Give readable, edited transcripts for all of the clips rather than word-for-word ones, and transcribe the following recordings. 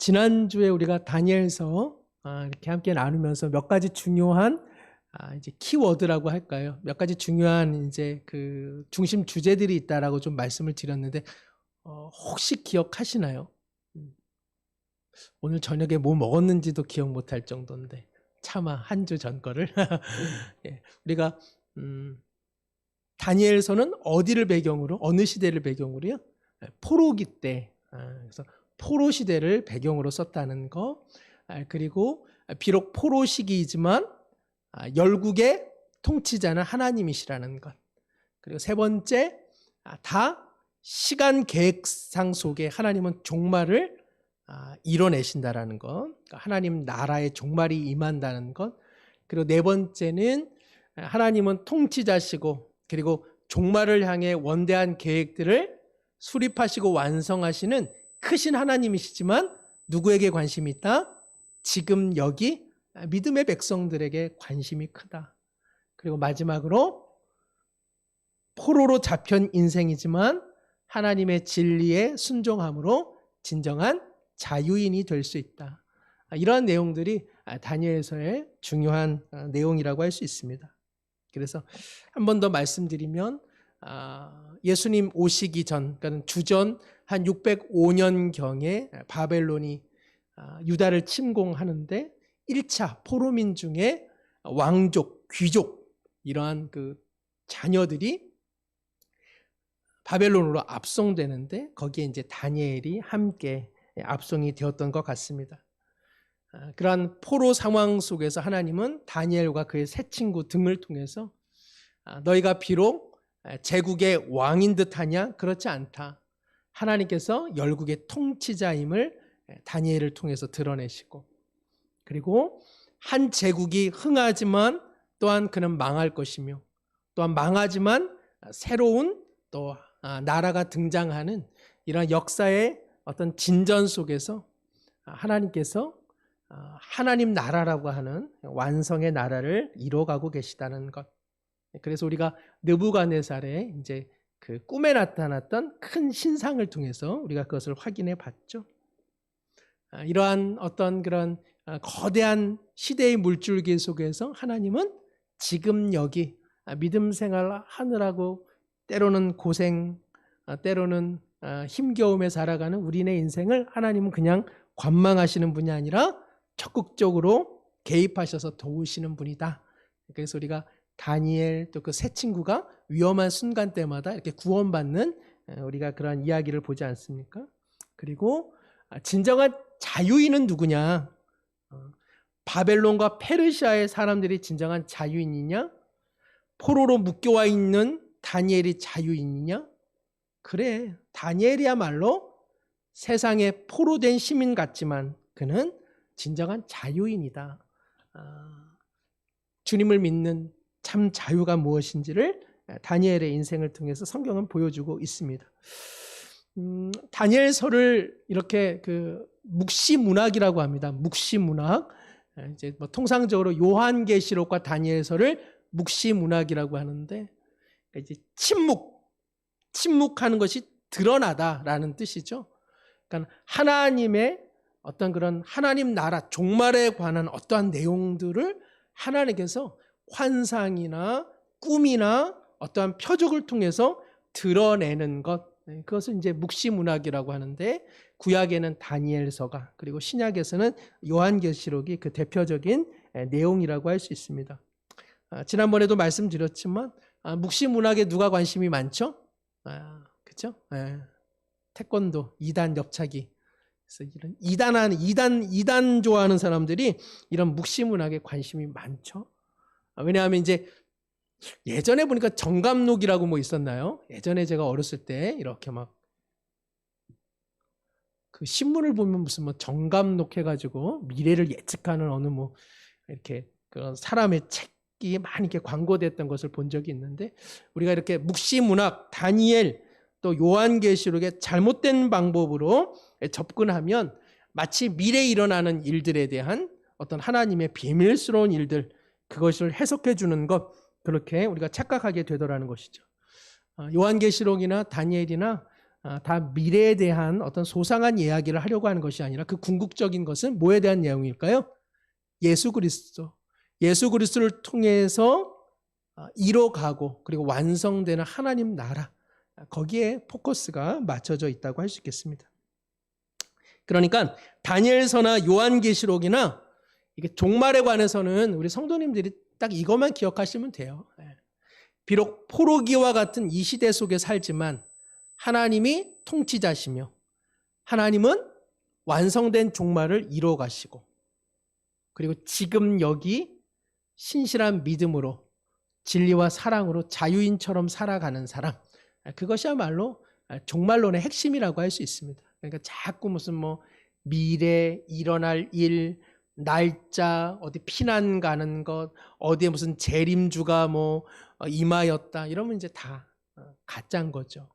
지난주에 우리가 다니엘서 이렇게 함께 나누면서 몇 가지 중요한 이제 키워드라고 할까요? 몇 가지 중요한 이제 그 중심 주제들이 있다라고 좀 말씀을 드렸는데 혹시 기억하시나요? 오늘 저녁에 뭐 먹었는지도 기억 못할 정도인데 차마 한 주 전 거를 예, 우리가 다니엘서는 어디를 배경으로 어느 시대를 배경으로요? 포로기 때 그래서 포로 시대를 배경으로 썼다는 거, 그리고 비록 포로 시기이지만 열국의 통치자는 하나님이시라는 것, 그리고 세 번째 다 시간 계획상 속에 하나님은 종말을 이뤄내신다라는 것, 그러니까 하나님 나라의 종말이 임한다는 것, 그리고 네 번째는 하나님은 통치자시고 그리고 종말을 향해 원대한 계획들을 수립하시고 완성하시는 크신 하나님이시지만 누구에게 관심이 있다? 지금 여기 믿음의 백성들에게 관심이 크다. 그리고 마지막으로 포로로 잡힌 인생이지만 하나님의 진리에 순종함으로 진정한 자유인이 될 수 있다. 이러한 내용들이 다니엘서의 중요한 내용이라고 할 수 있습니다. 그래서 한 번 더 말씀드리면 예수님 오시기 전, 그러니까 주전 한 605년경에 바벨론이 유다를 침공하는데 1차 포로민 중에 왕족, 귀족 이러한 그 자녀들이 바벨론으로 압송되는데 거기에 이제 다니엘이 함께 압송이 되었던 것 같습니다. 그러한 포로 상황 속에서 하나님은 다니엘과 그의 세 친구 등을 통해서 너희가 비록 제국의 왕인 듯하냐? 그렇지 않다. 하나님께서 열국의 통치자임을 다니엘을 통해서 드러내시고, 그리고 한 제국이 흥하지만 또한 그는 망할 것이며, 또한 망하지만 새로운 또 나라가 등장하는 이런 역사의 어떤 진전 속에서 하나님께서 하나님 나라라고 하는 완성의 나라를 이뤄가고 계시다는 것. 그래서 우리가 느부갓네살의 이제 그 꿈에 나타났던 큰 신상을 통해서 우리가 그것을 확인해 봤죠. 이러한 어떤 그런 거대한 시대의 물줄기 속에서 하나님은 지금 여기 믿음 생활 하느라고 때로는 고생, 때로는 힘겨움에 살아가는 우리네 인생을 하나님은 그냥 관망하시는 분이 아니라 적극적으로 개입하셔서 도우시는 분이다. 그래서 우리가 다니엘 또 그 세 친구가 위험한 순간 때마다 이렇게 구원받는 우리가 그런 이야기를 보지 않습니까? 그리고 진정한 자유인은 누구냐? 바벨론과 페르시아의 사람들이 진정한 자유인이냐? 포로로 묶여와 있는 다니엘이 자유인이냐? 그래, 다니엘이야말로 세상에 포로된 시민 같지만 그는 진정한 자유인이다. 주님을 믿는 참 자유가 무엇인지를 다니엘의 인생을 통해서 성경은 보여주고 있습니다. 다니엘서를 이렇게 그 묵시문학이라고 합니다. 묵시문학. 이제 뭐 통상적으로 요한계시록과 다니엘서를 묵시문학이라고 하는데, 이제 침묵하는 것이 드러나다라는 뜻이죠. 그러니까 하나님의 어떤 그런 하나님 나라 종말에 관한 어떠한 내용들을 하나님께서 환상이나 꿈이나 어떠한 표적을 통해서 드러내는 것, 그것을 이제 묵시문학이라고 하는데, 구약에는 다니엘서가, 그리고 신약에서는 요한계시록이 그 대표적인 내용이라고 할 수 있습니다. 지난번에도 말씀드렸지만 묵시문학에 누가 관심이 많죠? 그렇죠? 태권도, 2단 옆차기. 그래서 이런 이단 좋아하는 사람들이 이런 묵시문학에 관심이 많죠. 왜냐하면 이제 예전에 보니까 정감록이라고 뭐 있었나요? 예전에 제가 어렸을 때 이렇게 막 그 신문을 보면 무슨 뭐 정감록 해가지고 미래를 예측하는 어느 뭐 이렇게 그런 사람의 책이 많이 이렇게 광고됐던 것을 본 적이 있는데, 우리가 이렇게 묵시문학, 다니엘 또 요한계시록의 잘못된 방법으로 접근하면 마치 미래에 일어나는 일들에 대한 어떤 하나님의 비밀스러운 일들, 그것을 해석해 주는 것, 그렇게 우리가 착각하게 되더라는 것이죠. 요한계시록이나 다니엘이나 다 미래에 대한 어떤 소상한 이야기를 하려고 하는 것이 아니라 그 궁극적인 것은 뭐에 대한 내용일까요? 예수 그리스도. 예수 그리스도를 통해서 이뤄가고 그리고 완성되는 하나님 나라. 거기에 포커스가 맞춰져 있다고 할 수 있겠습니다. 그러니까 다니엘서나 요한계시록이나 이게 종말에 관해서는 우리 성도님들이 딱 이것만 기억하시면 돼요. 비록 포로기와 같은 이 시대 속에 살지만 하나님이 통치자시며 하나님은 완성된 종말을 이루어 가시고 그리고 지금 여기 신실한 믿음으로 진리와 사랑으로 자유인처럼 살아가는 사람, 그것이야말로 종말론의 핵심이라고 할 수 있습니다. 그러니까 자꾸 무슨 뭐 미래, 일어날 일, 날짜, 어디 피난 가는 것, 어디에 무슨 재림주가 뭐 임하였다 이러면 이제 다 가짜인 거죠.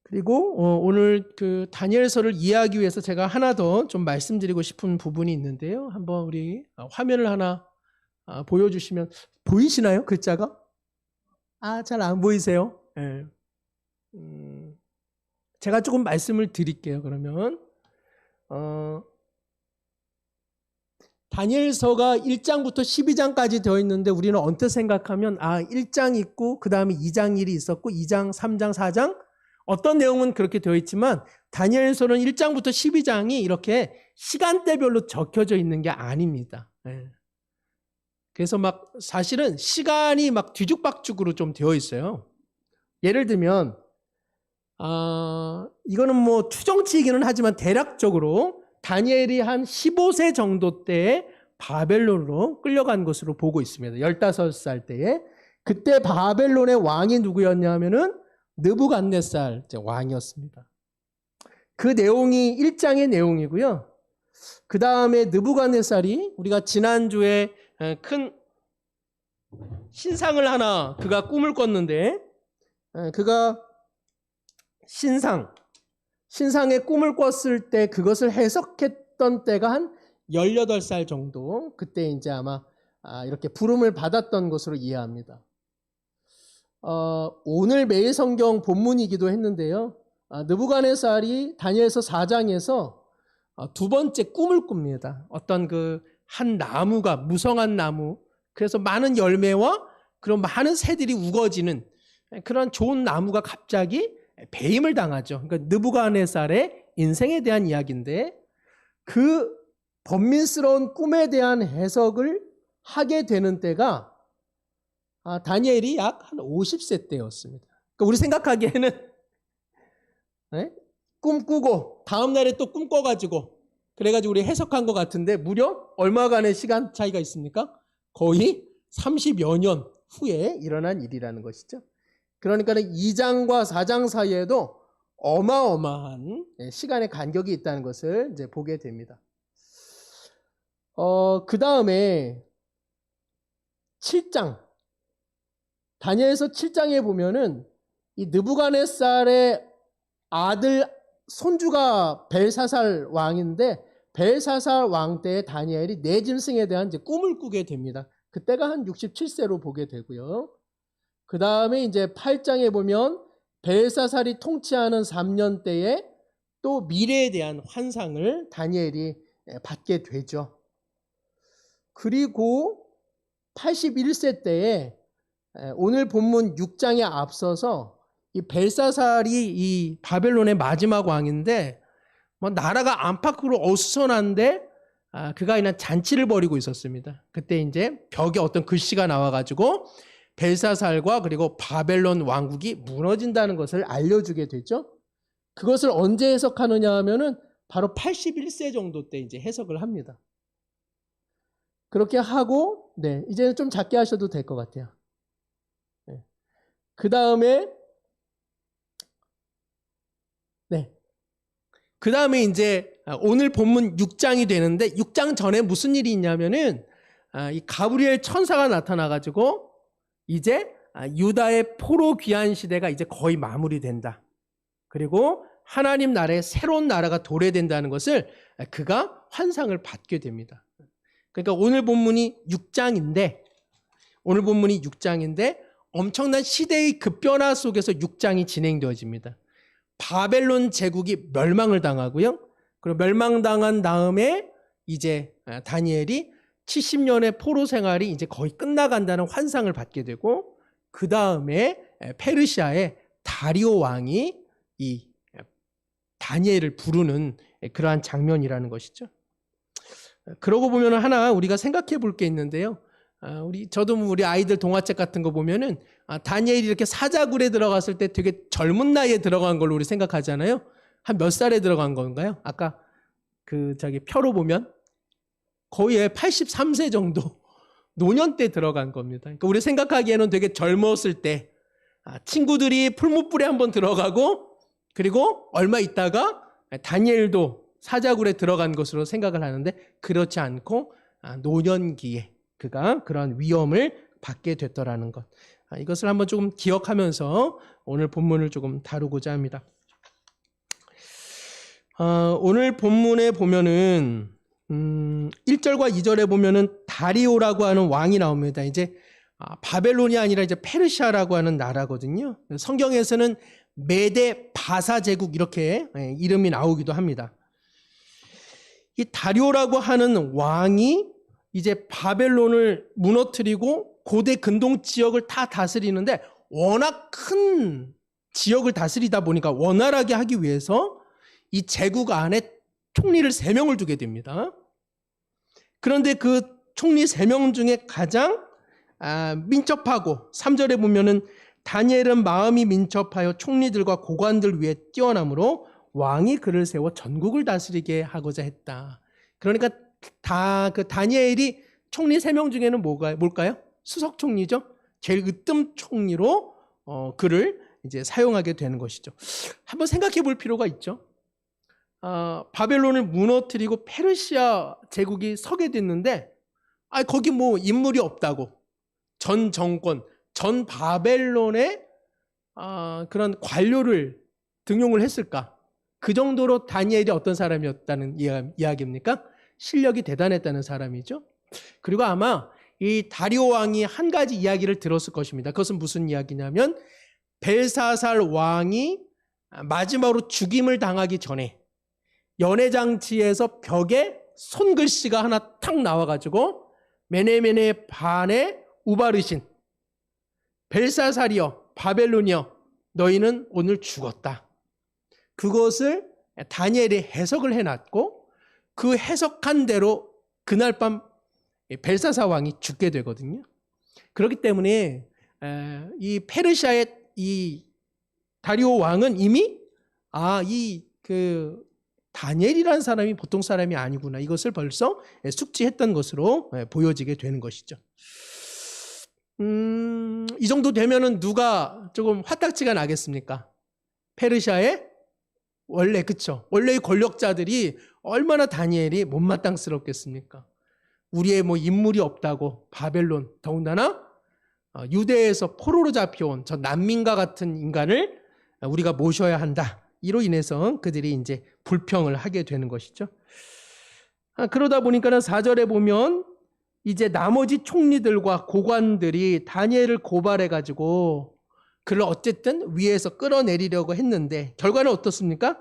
그리고 오늘 그 다니엘서를 이해하기 위해서 제가 하나 더 좀 말씀드리고 싶은 부분이 있는데요. 한번 우리 화면을 하나 보여주시면 보이시나요? 글자가? 잘 안 보이세요? 네. 제가 조금 말씀을 드릴게요. 그러면 다니엘서가 1장부터 12장까지 되어 있는데 우리는 언뜻 생각하면 1장 있고 그 다음에 2장 1이 있었고 2장, 3장, 4장 어떤 내용은 그렇게 되어 있지만 다니엘서는 1장부터 12장이 이렇게 시간대별로 적혀져 있는 게 아닙니다. 그래서 막 사실은 시간이 막 뒤죽박죽으로 좀 되어 있어요. 예를 들면 이거는 뭐 추정치이기는 하지만 대략적으로 다니엘이 한 15세 정도 때에 바벨론으로 끌려간 것으로 보고 있습니다. 15살 때에. 그때 바벨론의 왕이 누구였냐 하면은 느부갓네살 왕이었습니다. 그 내용이 1장의 내용이고요. 그 다음에 느부갓네살이 우리가 지난주에 큰 신상을 하나 그가 꿈을 꿨는데 그가 신상의 꿈을 꿨을 때 그것을 해석했던 때가 한 18살 정도 그때 이제 아마 이렇게 부름을 받았던 것으로 이해합니다. 오늘 매일 성경 본문이기도 했는데요. 느부갓네살이 다니엘서 4장에서 두 번째 꿈을 꿉니다. 어떤 그 한 나무가 무성한 나무, 그래서 많은 열매와 그런 많은 새들이 우거지는 그런 좋은 나무가 갑자기 배임을 당하죠. 그러니까 느부갓네살의 인생에 대한 이야기인데 그 번민스러운 꿈에 대한 해석을 하게 되는 때가 다니엘이 약 한 50세 때였습니다. 그러니까 우리 생각하기에는 꿈 꾸고 다음 날에 또 꿈 꿔가지고 그래가지고 우리 해석한 것 같은데 무려 얼마간의 시간 차이가 있습니까? 거의 30여 년 후에 일어난 일이라는 것이죠. 그러니까 2장과 4장 사이에도 어마어마한 시간의 간격이 있다는 것을 이제 보게 됩니다. 그 다음에 7장. 다니엘서 7장에 보면은 이 느부갓네살의 아들 손주가 벨사살 왕인데 벨사살 왕 때 다니엘이 네 짐승에 대한 이제 꿈을 꾸게 됩니다. 그때가 한 67세로 보게 되고요. 그 다음에 이제 8장에 보면 벨사살이 통치하는 3년 때에 또 미래에 대한 환상을 다니엘이 받게 되죠. 그리고 81세 때에 오늘 본문 6장에 앞서서 이 벨사살이 이 바벨론의 마지막 왕인데 뭐 나라가 안팎으로 어수선한데 그가 그냥 잔치를 벌이고 있었습니다. 그때 이제 벽에 어떤 글씨가 나와가지고 벨사살과 그리고 바벨론 왕국이 무너진다는 것을 알려주게 되죠. 그것을 언제 해석하느냐 하면은 바로 81세 정도 때 이제 해석을 합니다. 그렇게 하고, 이제는 좀 작게 하셔도 될 것 같아요. 그 다음에, 그 다음에 이제 오늘 본문 6장이 되는데 6장 전에 무슨 일이 있냐면은 이 가브리엘 천사가 나타나가지고 이제 유다의 포로 귀환 시대가 이제 거의 마무리된다. 그리고 하나님 나라의 새로운 나라가 도래된다는 것을 그가 환상을 받게 됩니다. 그러니까 오늘 본문이 6장인데 엄청난 시대의 급변화 속에서 6장이 진행되어집니다. 바벨론 제국이 멸망을 당하고요. 그리고 멸망당한 다음에 이제 다니엘이 70년의 포로 생활이 이제 거의 끝나간다는 환상을 받게 되고, 그 다음에 페르시아의 다리오 왕이 이 다니엘을 부르는 그러한 장면이라는 것이죠. 그러고 보면 하나 우리가 생각해 볼 게 있는데요. 저도 우리 아이들 동화책 같은 거 보면은 다니엘이 이렇게 사자굴에 들어갔을 때 되게 젊은 나이에 들어간 걸로 우리 생각하잖아요. 한 몇 살에 들어간 건가요? 아까 표로 보면 거의 83세 정도 노년 때 들어간 겁니다. 그러니까 우리 생각하기에는 되게 젊었을 때 친구들이 풀무불에 한번 들어가고 그리고 얼마 있다가 다니엘도 사자굴에 들어간 것으로 생각을 하는데, 그렇지 않고 노년기에 그가 그런 위험을 받게 됐더라는 것. 이것을 한번 조금 기억하면서 오늘 본문을 조금 다루고자 합니다. 오늘 본문에 보면은 1절과 2절에 보면은 다리오라고 하는 왕이 나옵니다. 이제 바벨론이 아니라 이제 페르시아라고 하는 나라거든요. 성경에서는 메데 바사 제국 이렇게 이름이 나오기도 합니다. 이 다리오라고 하는 왕이 이제 바벨론을 무너뜨리고 고대 근동 지역을 다 다스리는데, 워낙 큰 지역을 다스리다 보니까 원활하게 하기 위해서 이 제국 안에 총리를 3명을 두게 됩니다. 그런데 그 총리 3명 중에 가장 민첩하고, 3절에 보면은 다니엘은 마음이 민첩하여 총리들과 고관들 위에 뛰어나므로 왕이 그를 세워 전국을 다스리게 하고자 했다. 그러니까 다니엘이 총리 3명 중에는 뭘까요? 수석 총리죠. 제일 으뜸 총리로 그를 이제 사용하게 되는 것이죠. 한번 생각해 볼 필요가 있죠. 바벨론을 무너뜨리고 페르시아 제국이 서게 됐는데, 거기 뭐 인물이 없다고 전 정권, 전 바벨론의 그런 관료를 등용을 했을까? 그 정도로 다니엘이 어떤 사람이었다는 이야기입니까? 실력이 대단했다는 사람이죠. 그리고 아마 이 다리오 왕이 한 가지 이야기를 들었을 것입니다. 그것은 무슨 이야기냐면, 벨사살 왕이 마지막으로 죽임을 당하기 전에 연회장치에서 벽에 손글씨가 하나 탁 나와가지고 메네메네 반에 우바르신 벨사살이여 바벨론이여 너희는 오늘 죽었다. 그것을 다니엘이 해석을 해놨고, 그 해석한 대로 그날 밤 벨사살 왕이 죽게 되거든요. 그렇기 때문에 이 페르시아의 이 다리오 왕은 이미 다니엘이라는 사람이 보통 사람이 아니구나, 이것을 벌써 숙지했던 것으로 보여지게 되는 것이죠. 이 정도 되면은 누가 조금 화딱지가 나겠습니까? 페르시아의 원래의 권력자들이 얼마나 다니엘이 못마땅스럽겠습니까? 우리의 뭐 인물이 없다고 바벨론, 더군다나 유대에서 포로로 잡혀온 저 난민과 같은 인간을 우리가 모셔야 한다. 이로 인해서 그들이 이제 불평을 하게 되는 것이죠. 그러다 보니까는 4절에 보면 이제 나머지 총리들과 고관들이 다니엘을 고발해가지고 그를 어쨌든 위에서 끌어내리려고 했는데, 결과는 어떻습니까?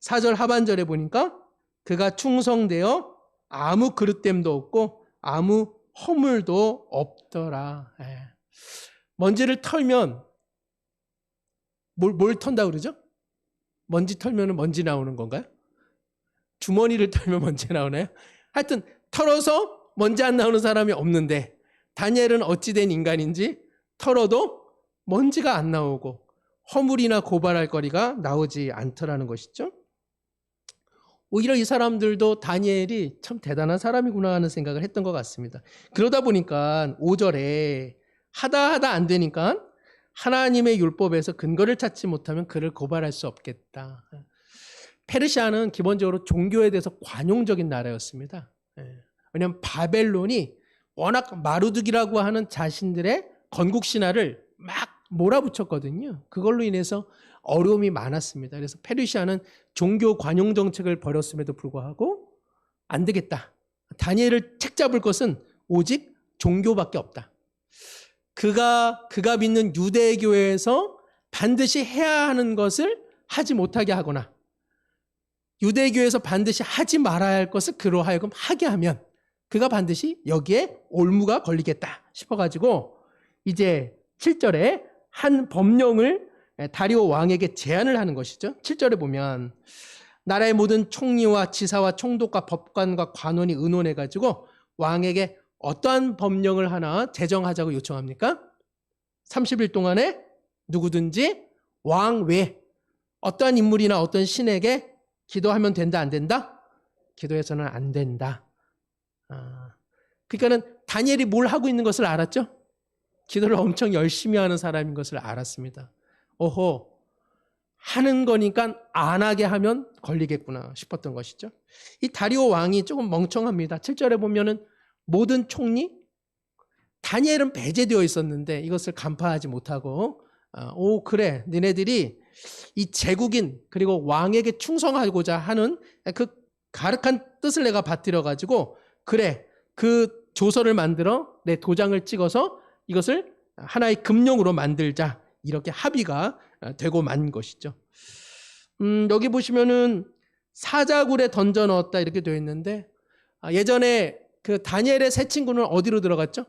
4절 하반절에 보니까 그가 충성되어 아무 그릇됨도 없고 아무 허물도 없더라. 먼지를 털면 뭘 턴다 그러죠? 먼지 털면 먼지 나오는 건가요? 주머니를 털면 먼지 나오나요? 하여튼 털어서 먼지 안 나오는 사람이 없는데, 다니엘은 어찌된 인간인지 털어도 먼지가 안 나오고 허물이나 고발할 거리가 나오지 않더라는 것이죠. 오히려 이 사람들도 다니엘이 참 대단한 사람이구나 하는 생각을 했던 것 같습니다. 그러다 보니까 5절에 하다 안 되니까 하나님의 율법에서 근거를 찾지 못하면 그를 고발할 수 없겠다. 페르시아는 기본적으로 종교에 대해서 관용적인 나라였습니다. 왜냐하면 바벨론이 워낙 마루둑이라고 하는 자신들의 건국 신화를 막 몰아붙였거든요. 그걸로 인해서 어려움이 많았습니다. 그래서 페르시아는 종교 관용 정책을 벌였음에도 불구하고 안 되겠다. 다니엘을 책잡을 것은 오직 종교밖에 없다. 그가 믿는 유대교회에서 반드시 해야 하는 것을 하지 못하게 하거나 유대교회에서 반드시 하지 말아야 할 것을 그로 하여금 하게 하면 그가 반드시 여기에 올무가 걸리겠다 싶어가지고 이제 7절에 한 법령을 다리오 왕에게 제안을 하는 것이죠. 7절에 보면 나라의 모든 총리와 지사와 총독과 법관과 관원이 의논해가지고 왕에게 어떠한 법령을 하나 제정하자고 요청합니까? 30일 동안에 누구든지 왕 외 어떠한 인물이나 어떤 신에게 기도하면 된다, 안 된다? 기도해서는 안 된다. 그러니까는 다니엘이 뭘 하고 있는 것을 알았죠? 기도를 엄청 열심히 하는 사람인 것을 알았습니다. 오호, 하는 거니까 안 하게 하면 걸리겠구나 싶었던 것이죠. 이 다리오 왕이 조금 멍청합니다. 7절에 보면은 모든 총리, 다니엘은 배제되어 있었는데 이것을 간파하지 못하고 그래, 너네들이 이 제국인 그리고 왕에게 충성하고자 하는 그 가륵한 뜻을 내가 받들어가지고 그래, 그 조서를 만들어 내 도장을 찍어서 이것을 하나의 금령으로 만들자, 이렇게 합의가 되고 만 것이죠. 여기 보시면은 사자굴에 던져 넣었다 이렇게 되어 있는데 예전에 그 다니엘의 세 친구는 어디로 들어갔죠?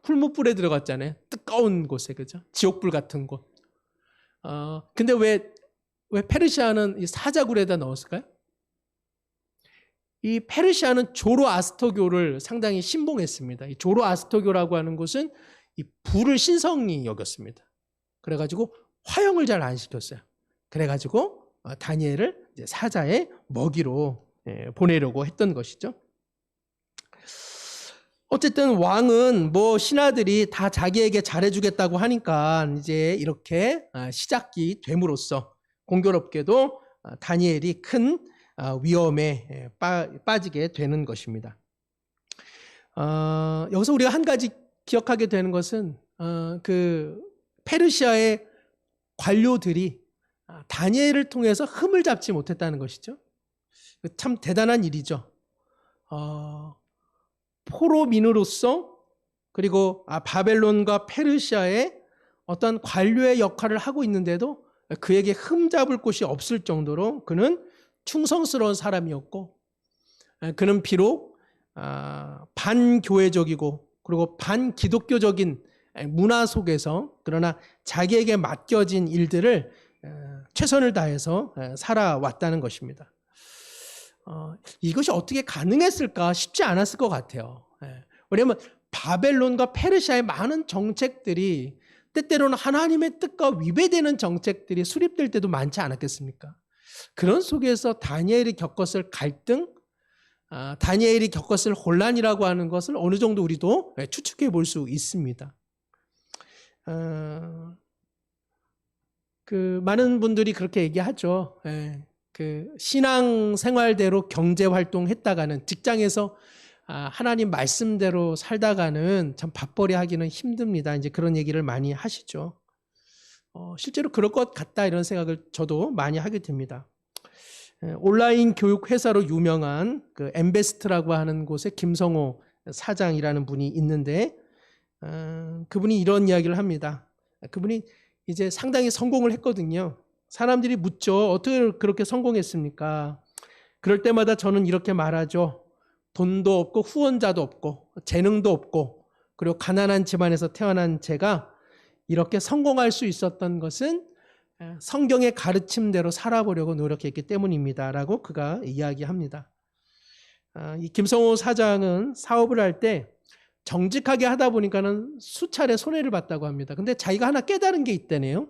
풀무불에 들어갔잖아요. 뜨거운 곳에, 그죠? 지옥불 같은 곳. 근데 왜 페르시아는 이 사자굴에다 넣었을까요? 이 페르시아는 조로아스터교를 상당히 신봉했습니다. 이 조로아스터교라고 하는 것은 이 불을 신성히 여겼습니다. 그래가지고 화형을 잘 안 시켰어요. 그래가지고 다니엘을 이제 사자의 먹이로 보내려고 했던 것이죠. 어쨌든 왕은 뭐 신하들이 다 자기에게 잘해주겠다고 하니까 이제 이렇게 시작이 됨으로써 공교롭게도 다니엘이 큰 위험에 빠지게 되는 것입니다. 여기서 우리가 한 가지 기억하게 되는 것은 그 페르시아의 관료들이 다니엘을 통해서 흠을 잡지 못했다는 것이죠. 참 대단한 일이죠. 포로민으로서 그리고 바벨론과 페르시아의 어떤 관료의 역할을 하고 있는데도 그에게 흠잡을 곳이 없을 정도로 그는 충성스러운 사람이었고, 그는 비록 반교회적이고 그리고 반기독교적인 문화 속에서 그러나 자기에게 맡겨진 일들을 최선을 다해서 살아왔다는 것입니다. 이것이 어떻게 가능했을까 쉽지 않았을 것 같아요. 왜냐하면 바벨론과 페르시아의 많은 정책들이 때때로는 하나님의 뜻과 위배되는 정책들이 수립될 때도 많지 않았겠습니까? 그런 속에서 다니엘이 겪었을 갈등, 다니엘이 겪었을 혼란이라고 하는 것을 어느 정도 우리도 추측해 볼 수 있습니다. 그 많은 분들이 그렇게 얘기하죠. 그 신앙 생활대로 경제 활동했다가는 직장에서 하나님 말씀대로 살다가는 참 밥벌이 하기는 힘듭니다. 이제 그런 얘기를 많이 하시죠. 실제로 그럴 것 같다 이런 생각을 저도 많이 하게 됩니다. 온라인 교육 회사로 유명한 그 엠베스트라고 하는 곳에 김성호 사장이라는 분이 있는데 그분이 이런 이야기를 합니다. 그분이 이제 상당히 성공을 했거든요. 사람들이 묻죠. 어떻게 그렇게 성공했습니까? 그럴 때마다 저는 이렇게 말하죠. 돈도 없고 후원자도 없고 재능도 없고 그리고 가난한 집안에서 태어난 제가 이렇게 성공할 수 있었던 것은 성경의 가르침대로 살아보려고 노력했기 때문입니다. 라고 그가 이야기합니다. 이 김성호 사장은 사업을 할 때 정직하게 하다 보니까는 수차례 손해를 봤다고 합니다. 근데 자기가 하나 깨달은 게 있다네요.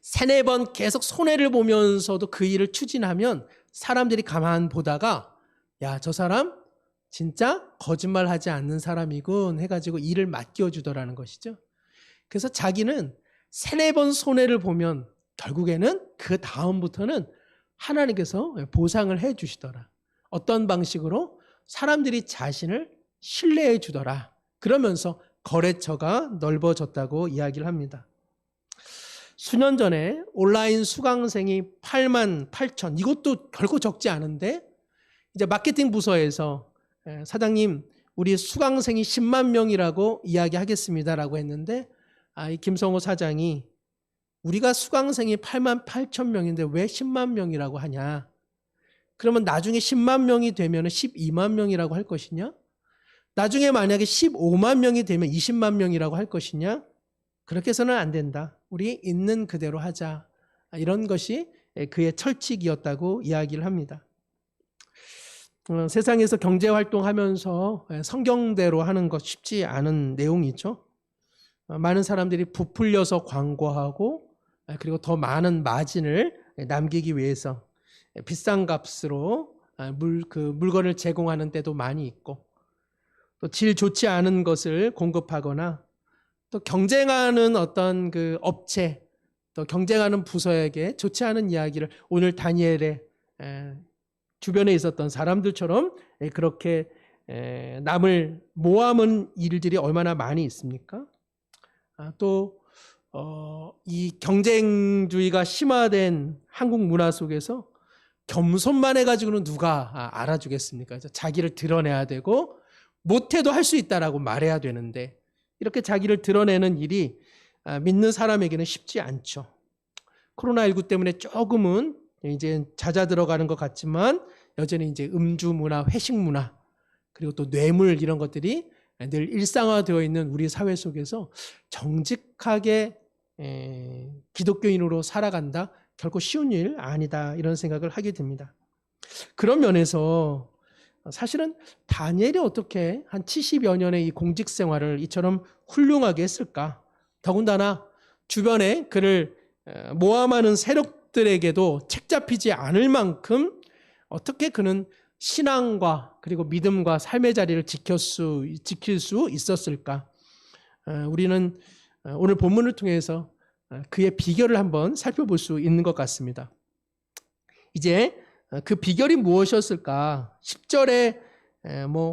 3-4번 계속 손해를 보면서도 그 일을 추진하면 사람들이 가만 보다가 야, 저 사람 진짜 거짓말하지 않는 사람이군 해가지고 일을 맡겨주더라는 것이죠. 그래서 자기는 3-4번 손해를 보면 결국에는 그 다음부터는 하나님께서 보상을 해 주시더라. 어떤 방식으로? 사람들이 자신을 신뢰해 주더라. 그러면서 거래처가 넓어졌다고 이야기를 합니다. 수년 전에 온라인 수강생이 88,000, 이것도 결코 적지 않은데 이제 마케팅 부서에서 사장님 우리 수강생이 10만 명이라고 이야기하겠습니다라고 했는데 이 김성호 사장이 우리가 수강생이 8만 8천 명인데 왜 10만 명이라고 하냐? 그러면 나중에 10만 명이 되면 12만 명이라고 할 것이냐? 나중에 만약에 15만 명이 되면 20만 명이라고 할 것이냐? 그렇게 해서는 안 된다. 우리 있는 그대로 하자. 이런 것이 그의 철칙이었다고 이야기를 합니다. 세상에서 경제활동하면서 성경대로 하는 것 쉽지 않은 내용이죠. 많은 사람들이 부풀려서 광고하고 그리고 더 많은 마진을 남기기 위해서 비싼 값으로 물건을 제공하는 때도 많이 있고 또 질 좋지 않은 것을 공급하거나 또 경쟁하는 어떤 그 업체 또 경쟁하는 부서에게 좋지 않은 이야기를 오늘 다니엘의 주변에 있었던 사람들처럼 그렇게 남을 모함은 일들이 얼마나 많이 있습니까? 또 이 경쟁주의가 심화된 한국 문화 속에서 겸손만 해가지고는 누가 알아주겠습니까? 자기를 드러내야 되고 못해도 할 수 있다라고 말해야 되는데 이렇게 자기를 드러내는 일이 믿는 사람에게는 쉽지 않죠. 코로나19 때문에 조금은 이제 잦아들어가는 것 같지만 여전히 이제 음주 문화, 회식 문화, 그리고 또 뇌물 이런 것들이 늘 일상화되어 있는 우리 사회 속에서 정직하게 기독교인으로 살아간다? 결코 쉬운 일 아니다. 이런 생각을 하게 됩니다. 그런 면에서 사실은 다니엘이 어떻게 한 70여 년의 이 공직 생활을 이처럼 훌륭하게 했을까? 더군다나 주변에 그를 모함하는 세력들에게도 책 잡히지 않을 만큼 어떻게 그는 신앙과 그리고 믿음과 삶의 자리를 지킬 수 있었을까? 우리는 오늘 본문을 통해서 그의 비결을 한번 살펴볼 수 있는 것 같습니다. 이제 그 비결이 무엇이었을까? 10절에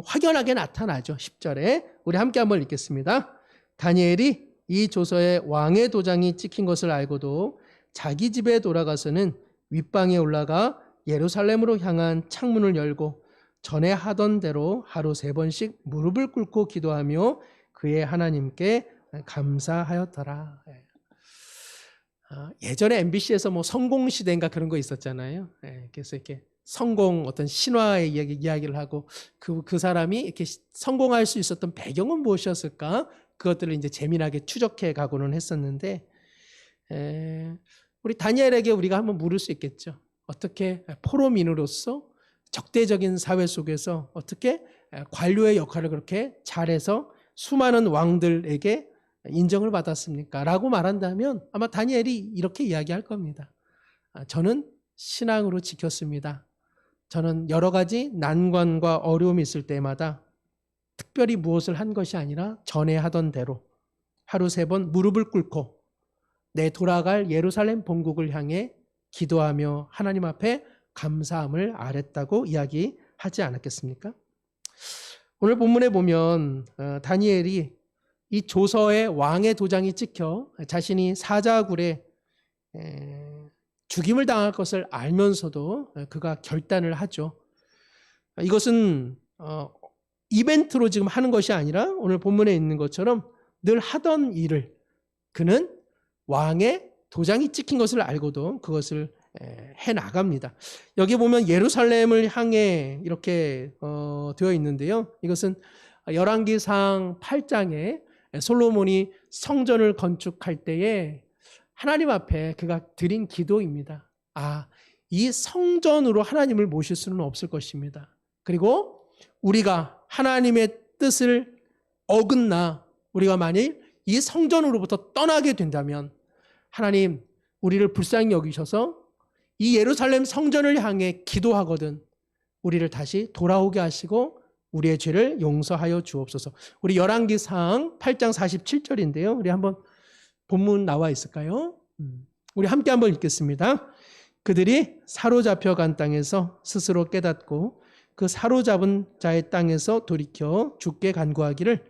확연하게 나타나죠. 10절에 우리 함께 한번 읽겠습니다. 다니엘이 이 조서에 왕의 도장이 찍힌 것을 알고도 자기 집에 돌아가서는 윗방에 올라가 예루살렘으로 향한 창문을 열고 전에 하던 대로 하루 3번씩 무릎을 꿇고 기도하며 그의 하나님께 감사하였더라. 예전에 MBC에서 성공시대인가 그런 거 있었잖아요. 그래서 이렇게 성공 어떤 신화의 이야기를 하고 그 사람이 이렇게 성공할 수 있었던 배경은 무엇이었을까? 그것들을 이제 재미나게 추적해 가고는 했었는데 우리 다니엘에게 우리가 한번 물을 수 있겠죠. 어떻게 포로민으로서 적대적인 사회 속에서 어떻게 관료의 역할을 그렇게 잘해서 수많은 왕들에게 인정을 받았습니까? 라고 말한다면 아마 다니엘이 이렇게 이야기할 겁니다. 저는 신앙으로 지켰습니다. 저는 여러 가지 난관과 어려움이 있을 때마다 특별히 무엇을 한 것이 아니라 전에 하던 대로 하루 3번 무릎을 꿇고 내 돌아갈 예루살렘 본국을 향해 기도하며 하나님 앞에 감사함을 아랬다고 이야기하지 않았겠습니까? 오늘 본문에 보면 다니엘이 이 조서에 왕의 도장이 찍혀 자신이 사자굴에 죽임을 당할 것을 알면서도 그가 결단을 하죠. 이것은 이벤트로 지금 하는 것이 아니라 오늘 본문에 있는 것처럼 늘 하던 일을 그는 왕의 도장이 찍힌 것을 알고도 그것을 해나갑니다. 여기 보면 예루살렘을 향해 이렇게 되어 있는데요. 이것은 열왕기상 8장에 솔로몬이 성전을 건축할 때에 하나님 앞에 그가 드린 기도입니다. 이 성전으로 하나님을 모실 수는 없을 것입니다. 그리고 우리가 하나님의 뜻을 어긋나 우리가 만일 이 성전으로부터 떠나게 된다면 하나님 우리를 불쌍히 여기셔서 이 예루살렘 성전을 향해 기도하거든 우리를 다시 돌아오게 하시고 우리의 죄를 용서하여 주옵소서. 우리 열왕기상 8장 47절인데요. 우리 한번 본문 나와 있을까요? 우리 함께 한번 읽겠습니다. 그들이 사로잡혀 간 땅에서 스스로 깨닫고 그 사로잡은 자의 땅에서 돌이켜 주께 간구하기를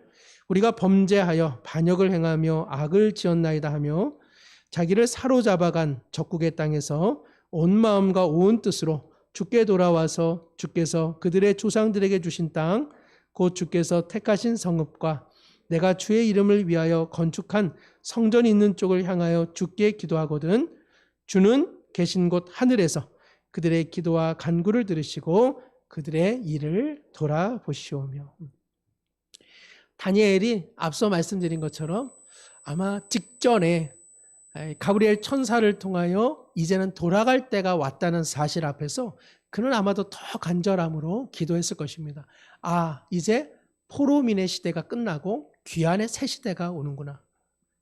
우리가 범죄하여 반역을 행하며 악을 지었나이다 하며 자기를 사로잡아간 적국의 땅에서 온 마음과 온 뜻으로 주께 돌아와서 주께서 그들의 조상들에게 주신 땅 곧 주께서 택하신 성읍과 내가 주의 이름을 위하여 건축한 성전이 있는 쪽을 향하여 주께 기도하거든 주는 계신 곳 하늘에서 그들의 기도와 간구를 들으시고 그들의 일을 돌아보시오며. 다니엘이 앞서 말씀드린 것처럼 아마 직전에 가브리엘 천사를 통하여 이제는 돌아갈 때가 왔다는 사실 앞에서 그는 아마도 더 간절함으로 기도했을 것입니다. 아, 이제 포로민의 시대가 끝나고 귀환의 새 시대가 오는구나.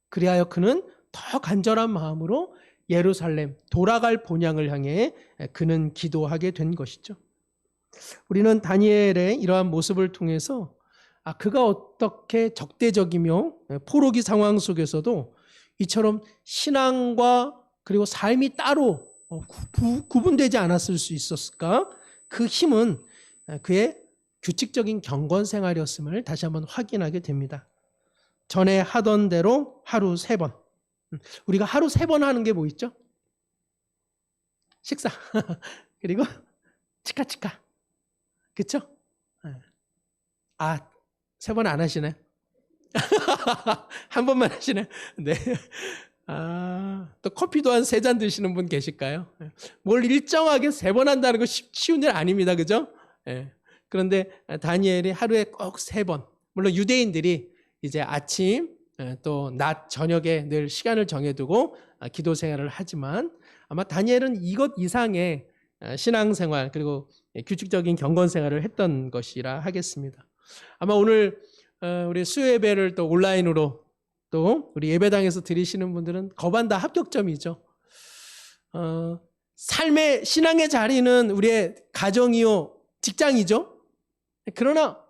그리하여 그는 더 간절한 마음으로 예루살렘 돌아갈 본향을 향해 그는 기도하게 된 것이죠. 우리는 다니엘의 이러한 모습을 통해서 그가 어떻게 적대적이며 포로기 상황 속에서도 이처럼 신앙과 그리고 삶이 따로 구분되지 않았을 수 있었을까? 그 힘은 그의 규칙적인 경건 생활이었음을 다시 한번 확인하게 됩니다. 전에 하던 대로 하루 3번. 우리가 하루 3번 하는 게 뭐 있죠? 식사. 그리고 치카치카. 그렇죠? 3번 안 하시네. 한 번만 하시네. 네. 또 커피도 한 3잔 드시는 분 계실까요? 뭘 일정하게 3번 한다는 거 쉬운 일 아닙니다. 그죠? 그런데 다니엘이 하루에 꼭 3번. 물론 유대인들이 이제 아침 또 낮 저녁에 늘 시간을 정해두고 기도 생활을 하지만 아마 다니엘은 이것 이상의 신앙생활 그리고 규칙적인 경건 생활을 했던 것이라 하겠습니다. 아마 오늘 우리 수요 예배를 또 온라인으로 또 우리 예배당에서 드리시는 분들은 거반 다 합격점이죠. 삶의 신앙의 자리는 우리의 가정이요 직장이죠. 그러나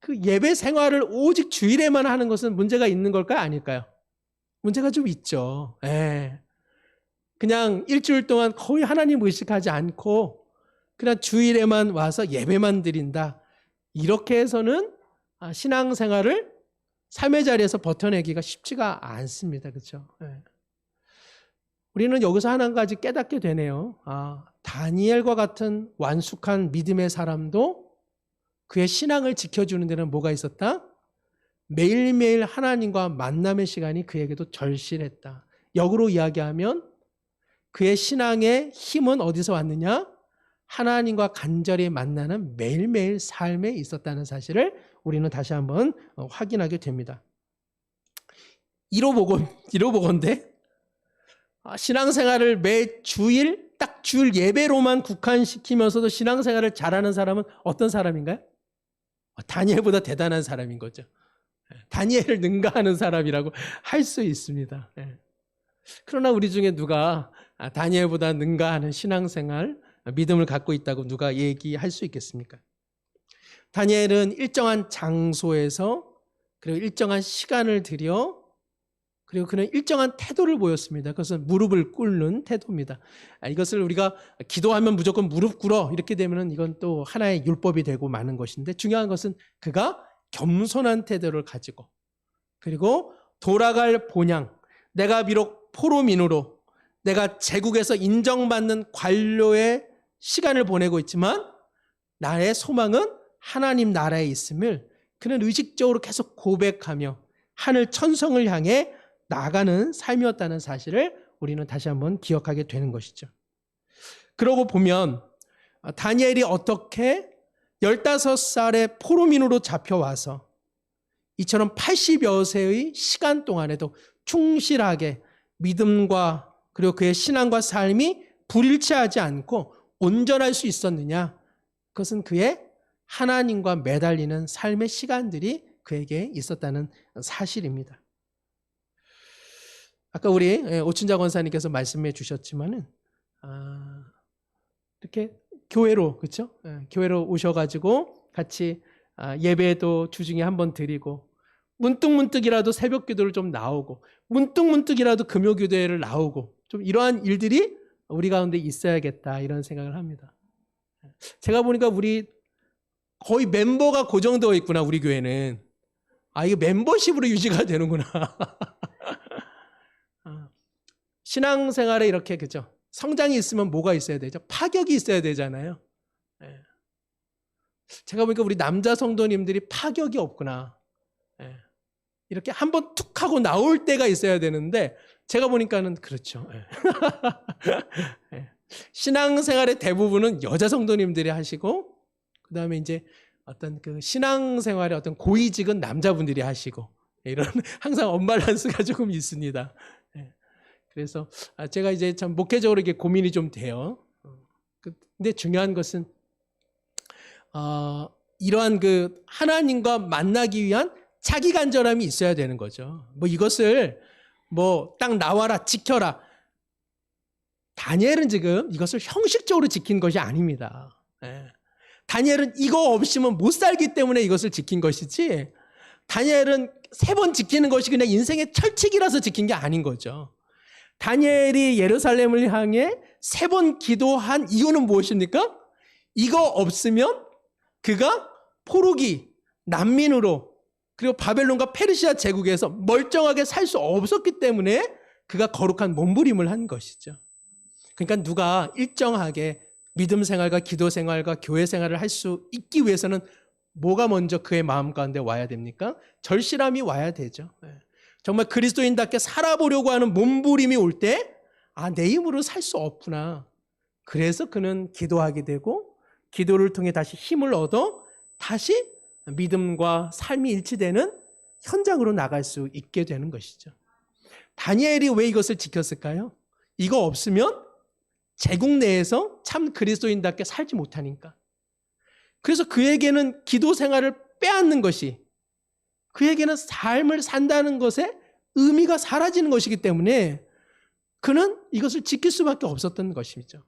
그 예배 생활을 오직 주일에만 하는 것은 문제가 있는 걸까요? 아닐까요? 문제가 좀 있죠. 그냥 일주일 동안 거의 하나님 의식하지 않고 그냥 주일에만 와서 예배만 드린다. 이렇게 해서는 신앙생활을 삶의 자리에서 버텨내기가 쉽지가 않습니다. 그렇죠? 우리는 여기서 한 가지 깨닫게 되네요. 다니엘과 같은 완숙한 믿음의 사람도 그의 신앙을 지켜주는 데는 뭐가 있었다? 매일매일 하나님과 만남의 시간이 그에게도 절실했다. 역으로 이야기하면 그의 신앙의 힘은 어디서 왔느냐? 하나님과 간절히 만나는 매일매일 삶에 있었다는 사실을 우리는 다시 한번 확인하게 됩니다. 이로 보건대 신앙생활을 매 주일 딱 주일 예배로만 국한시키면서도 신앙생활을 잘하는 사람은 어떤 사람인가요? 다니엘보다 대단한 사람인 거죠. 다니엘을 능가하는 사람이라고 할 수 있습니다. 그러나 우리 중에 누가 다니엘보다 능가하는 신앙생활, 믿음을 갖고 있다고 누가 얘기할 수 있겠습니까? 다니엘은 일정한 장소에서 그리고 일정한 시간을 들여 그리고 그는 일정한 태도를 보였습니다. 그것은 무릎을 꿇는 태도입니다. 이것을 우리가 기도하면 무조건 무릎 꿇어 이렇게 되면 이건 또 하나의 율법이 되고 마는 것인데 중요한 것은 그가 겸손한 태도를 가지고 그리고 돌아갈 본향, 내가 비록 포로민으로 내가 제국에서 인정받는 관료의 시간을 보내고 있지만 나의 소망은 하나님 나라에 있음을 그는 의식적으로 계속 고백하며 하늘 천성을 향해 나아가는 삶이었다는 사실을 우리는 다시 한번 기억하게 되는 것이죠. 그러고 보면 다니엘이 어떻게 15살의 포로민으로 잡혀와서 이처럼 80여 세의 시간 동안에도 충실하게 믿음과 그리고 그의 신앙과 삶이 불일치하지 않고 온전할 수 있었느냐? 그것은 그의 하나님과 매달리는 삶의 시간들이 그에게 있었다는 사실입니다. 아까 우리 오춘자 권사님께서 말씀해 주셨지만은 이렇게 교회로 그렇죠? 교회로 오셔가지고 같이 예배도 주중에 한번 드리고 문득문득이라도 새벽 기도를 좀 나오고 문득문득이라도 금요 기도회를 나오고 좀 이러한 일들이 우리 가운데 있어야겠다 이런 생각을 합니다. 제가 보니까 우리 거의 멤버가 고정되어 있구나 우리 교회는. 이게 멤버십으로 유지가 되는구나. 신앙생활에 이렇게 그죠? 성장이 있으면 뭐가 있어야 되죠? 파격이 있어야 되잖아요. 제가 보니까 우리 남자 성도님들이 파격이 없구나. 예. 이렇게 한번 툭 하고 나올 때가 있어야 되는데 제가 보니까는 그렇죠. 예. 예. 신앙생활의 대부분은 여자 성도님들이 하시고 그다음에 이제 어떤 그 신앙생활의 어떤 고위직은 남자분들이 하시고 이런 항상 언밸런스가 조금 있습니다. 예. 그래서 제가 이제 참 목회적으로 이렇게 고민이 좀 돼요. 근데 중요한 것은 이러한 그 하나님과 만나기 위한 자기 간절함이 있어야 되는 거죠. 뭐 이것을 뭐 딱 나와라 지켜라. 다니엘은 지금 이것을 형식적으로 지킨 것이 아닙니다. 예. 다니엘은 이거 없이면 못 살기 때문에 이것을 지킨 것이지 다니엘은 3번 지키는 것이 그냥 인생의 철칙이라서 지킨 게 아닌 거죠. 다니엘이 예루살렘을 향해 3번 기도한 이유는 무엇입니까? 이거 없으면 그가 포로기, 난민으로 그리고 바벨론과 페르시아 제국에서 멀쩡하게 살 수 없었기 때문에 그가 거룩한 몸부림을 한 것이죠. 그러니까 누가 일정하게 믿음 생활과 기도 생활과 교회 생활을 할 수 있기 위해서는 뭐가 먼저 그의 마음 가운데 와야 됩니까? 절실함이 와야 되죠. 정말 그리스도인답게 살아보려고 하는 몸부림이 올 때, 내 힘으로 살 수 없구나. 그래서 그는 기도하게 되고 기도를 통해 다시 힘을 얻어 다시 믿음과 삶이 일치되는 현장으로 나갈 수 있게 되는 것이죠. 다니엘이 왜 이것을 지켰을까요? 이거 없으면 제국 내에서 참 그리스도인답게 살지 못하니까. 그래서 그에게는 기도 생활을 빼앗는 것이 그에게는 삶을 산다는 것에 의미가 사라지는 것이기 때문에 그는 이것을 지킬 수밖에 없었던 것이죠.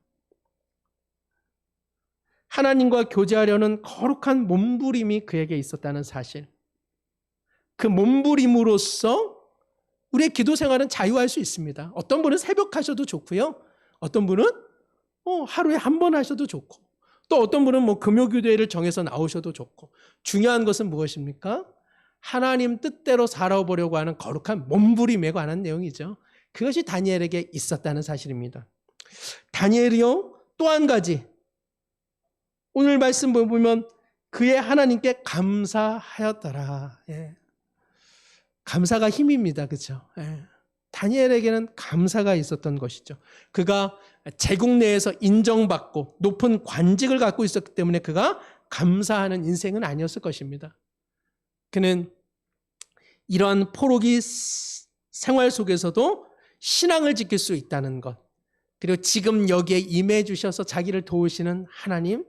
하나님과 교제하려는 거룩한 몸부림이 그에게 있었다는 사실. 그 몸부림으로써 우리의 기도 생활은 자유할 수 있습니다. 어떤 분은 새벽 하셔도 좋고요. 어떤 분은 하루에 한 번 하셔도 좋고 또 어떤 분은 금요기도회를 정해서 나오셔도 좋고 중요한 것은 무엇입니까? 하나님 뜻대로 살아보려고 하는 거룩한 몸부림에 관한 내용이죠. 그것이 다니엘에게 있었다는 사실입니다. 다니엘이요 또 한 가지 오늘 말씀 보면 그의 하나님께 감사하였더라. 예. 감사가 힘입니다. 그렇죠? 예. 다니엘에게는 감사가 있었던 것이죠. 그가 제국 내에서 인정받고 높은 관직을 갖고 있었기 때문에 그가 감사하는 인생은 아니었을 것입니다. 그는 이러한 포로기 생활 속에서도 신앙을 지킬 수 있다는 것, 그리고 지금 여기에 임해 주셔서 자기를 도우시는 하나님,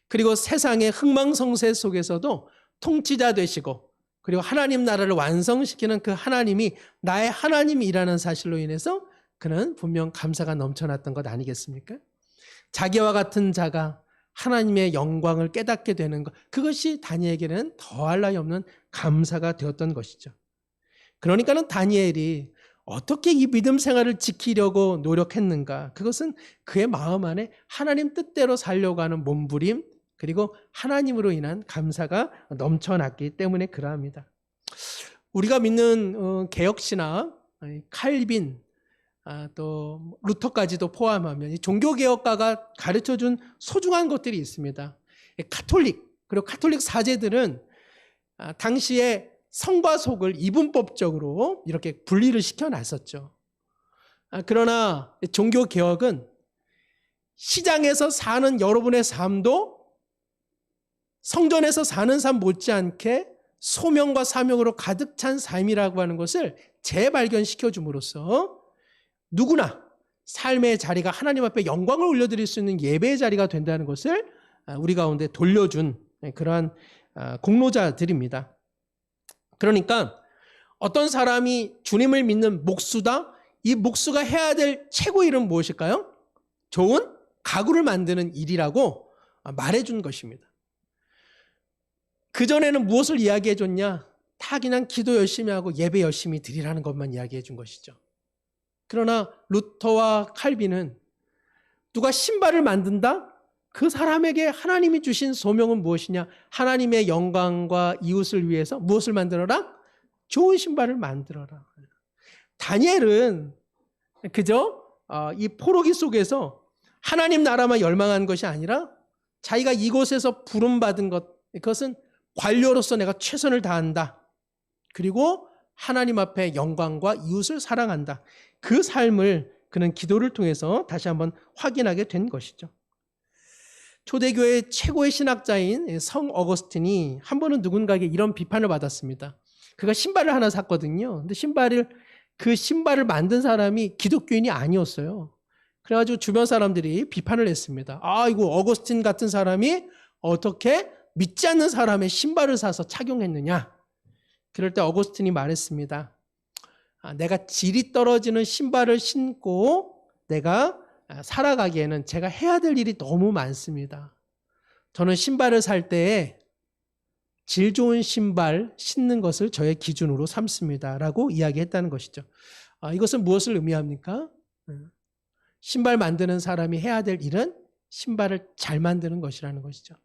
그리고 세상의 흥망성쇠 속에서도 통치자 되시고 그리고 하나님 나라를 완성시키는 그 하나님이 나의 하나님이라는 사실로 인해서 그는 분명 감사가 넘쳐났던 것 아니겠습니까? 자기와 같은 자가 하나님의 영광을 깨닫게 되는 것, 그것이 다니엘에게는 더할 나위 없는 감사가 되었던 것이죠. 그러니까는 다니엘이 어떻게 이 믿음 생활을 지키려고 노력했는가? 그것은 그의 마음 안에 하나님 뜻대로 살려고 하는 몸부림, 그리고 하나님으로 인한 감사가 넘쳐났기 때문에 그러합니다. 우리가 믿는 개혁신학, 칼빈, 또 루터까지도 포함하면 종교개혁가가 가르쳐준 소중한 것들이 있습니다. 카톨릭, 그리고 카톨릭 사제들은 당시에 성과 속을 이분법적으로 이렇게 분리를 시켜놨었죠. 그러나 종교개혁은 시장에서 사는 여러분의 삶도 성전에서 사는 삶 못지않게 소명과 사명으로 가득 찬 삶이라고 하는 것을 재발견시켜 줌으로써 누구나 삶의 자리가 하나님 앞에 영광을 올려드릴 수 있는 예배의 자리가 된다는 것을 우리 가운데 돌려준 그러한 공로자들입니다. 그러니까 어떤 사람이 주님을 믿는 목수다? 이 목수가 해야 될 최고 일은 무엇일까요? 좋은 가구를 만드는 일이라고 말해준 것입니다. 그전에는 무엇을 이야기해 줬냐? 다 그냥 기도 열심히 하고 예배 열심히 드리라는 것만 이야기해 준 것이죠. 그러나 루터와 칼빈은 누가 신발을 만든다? 그 사람에게 하나님이 주신 소명은 무엇이냐? 하나님의 영광과 이웃을 위해서 무엇을 만들어라? 좋은 신발을 만들어라. 다니엘은 그저 이 포로기 속에서 하나님 나라만 열망한 것이 아니라 자기가 이곳에서 부름받은 것, 그것은 관료로서 내가 최선을 다한다. 그리고 하나님 앞에 영광과 이웃을 사랑한다. 그 삶을 그는 기도를 통해서 다시 한번 확인하게 된 것이죠. 초대교회의 최고의 신학자인 성 어거스틴이 한 번은 누군가에게 이런 비판을 받았습니다. 그가 신발을 하나 샀거든요. 근데 그 신발을 만든 사람이 기독교인이 아니었어요. 그래가지고 주변 사람들이 비판을 했습니다. 아, 이거 어거스틴 같은 사람이 어떻게 믿지 않는 사람의 신발을 사서 착용했느냐? 그럴 때 어거스틴이 말했습니다. 내가 질이 떨어지는 신발을 신고 내가 살아가기에는 제가 해야 될 일이 너무 많습니다. 저는 신발을 살 때에 질 좋은 신발 신는 것을 저의 기준으로 삼습니다. 라고 이야기했다는 것이죠. 이것은 무엇을 의미합니까? 신발 만드는 사람이 해야 될 일은 신발을 잘 만드는 것이라는 것이죠.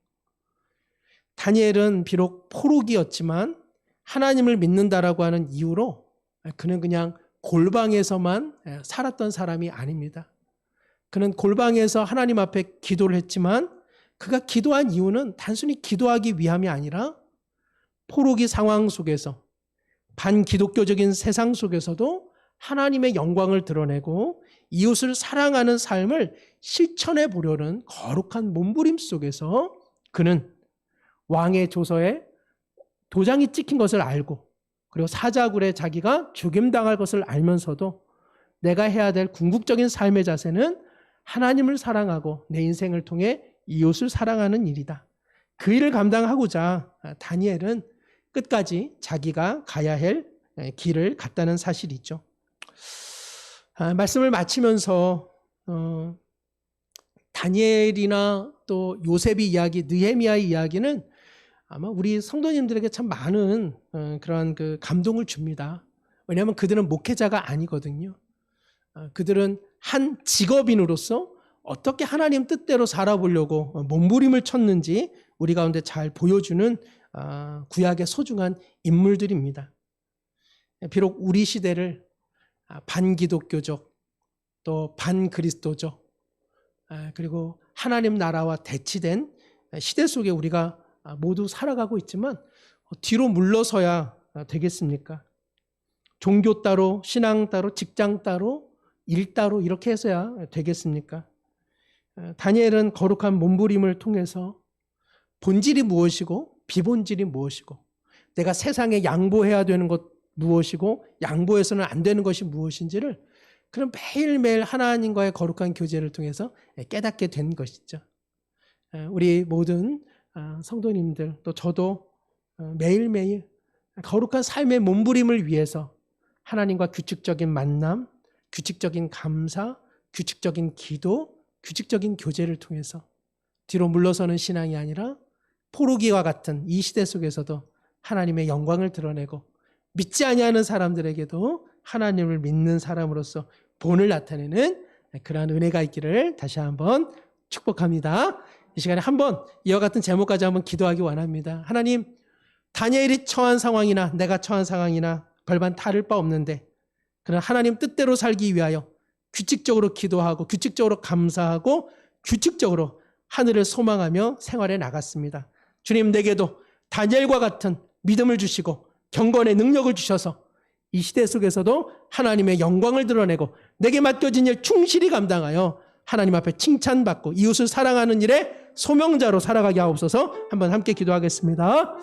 다니엘은 비록 포로기였지만 하나님을 믿는다라고 하는 이유로 그는 그냥 골방에서만 살았던 사람이 아닙니다. 그는 골방에서 하나님 앞에 기도를 했지만 그가 기도한 이유는 단순히 기도하기 위함이 아니라 포로기 상황 속에서 반기독교적인 세상 속에서도 하나님의 영광을 드러내고 이웃을 사랑하는 삶을 실천해 보려는 거룩한 몸부림 속에서 그는 왕의 조서에 도장이 찍힌 것을 알고 그리고 사자굴에 자기가 죽임당할 것을 알면서도 내가 해야 될 궁극적인 삶의 자세는 하나님을 사랑하고 내 인생을 통해 이웃을 사랑하는 일이다. 그 일을 감당하고자 다니엘은 끝까지 자기가 가야 할 길을 갔다는 사실이죠. 말씀을 마치면서 다니엘이나 또 요셉의 이야기, 느헤미야의 이야기는 아마 우리 성도님들에게 참 많은 그런 그 감동을 줍니다. 왜냐하면 그들은 목회자가 아니거든요. 그들은 한 직업인으로서 어떻게 하나님 뜻대로 살아보려고 몸부림을 쳤는지 우리 가운데 잘 보여주는 구약의 소중한 인물들입니다. 비록 우리 시대를 반기독교적 또 반그리스도적 그리고 하나님 나라와 대치된 시대 속에 우리가 모두 살아가고 있지만 뒤로 물러서야 되겠습니까? 종교 따로, 신앙 따로, 직장 따로, 일 따로 이렇게 해서야 되겠습니까? 다니엘은 거룩한 몸부림을 통해서 본질이 무엇이고 비본질이 무엇이고 내가 세상에 양보해야 되는 것 무엇이고 양보해서는 안 되는 것이 무엇인지를 그런 매일매일 하나님과의 거룩한 교제를 통해서 깨닫게 된 것이죠. 우리 모든 성도님들 또 저도 매일매일 거룩한 삶의 몸부림을 위해서 하나님과 규칙적인 만남, 규칙적인 감사, 규칙적인 기도, 규칙적인 교제를 통해서 뒤로 물러서는 신앙이 아니라 포로기와 같은 이 시대 속에서도 하나님의 영광을 드러내고 믿지 아니하는 사람들에게도 하나님을 믿는 사람으로서 본을 나타내는 그러한 은혜가 있기를 다시 한번 축복합니다. 이 시간에 한번 이와 같은 제목까지 한번 기도하기 원합니다. 하나님, 다니엘이 처한 상황이나 내가 처한 상황이나 별반 다를 바 없는데 그러나 하나님 뜻대로 살기 위하여 규칙적으로 기도하고 규칙적으로 감사하고 규칙적으로 하늘을 소망하며 생활해 나갔습니다. 주님, 내게도 다니엘과 같은 믿음을 주시고 경건의 능력을 주셔서 이 시대 속에서도 하나님의 영광을 드러내고 내게 맡겨진 일 충실히 감당하여 하나님 앞에 칭찬받고 이웃을 사랑하는 일에 소명자로 살아가게 하옵소서. 한번 함께 기도하겠습니다.